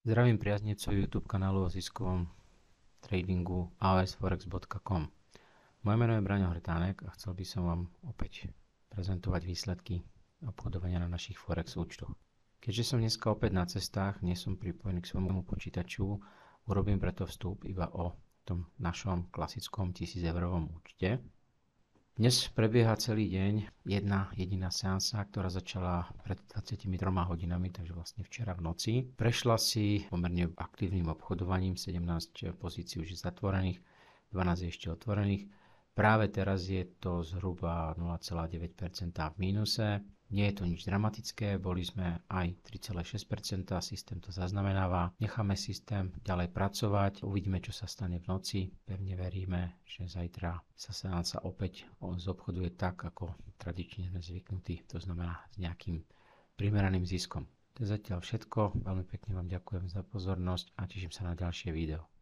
Zdravím priaznivcov YouTube kanálu o ziskovom tradingu aosforex.com. Moje meno je Braňo Hrtánek a chcel by som vám opäť prezentovať výsledky obchodovania na našich forex účtoch. Keďže som dneska opäť na cestách, nie som pripojený k svojmu počítaču, urobím preto vstup iba o tom našom klasickom 1000 eurovom účte. Dnes prebieha celý deň jedna jediná seansa, ktorá začala pred 23 hodinami, takže vlastne včera v noci. Prešla si pomerne aktívnym obchodovaním, 17 pozícií už je zatvorených, 12 je ešte otvorených. Práve teraz je to zhruba 0,9% v mínuse. Nie je to nič dramatické, boli sme aj 3,6%, systém to zaznamenáva. Necháme systém ďalej pracovať, uvidíme, čo sa stane v noci. Pevne veríme, že zajtra sa seansa opäť zobchoduje tak, ako tradične sme zvyknutí, to znamená s nejakým primeraným ziskom. To je zatiaľ všetko, veľmi pekne vám ďakujem za pozornosť a teším sa na ďalšie video.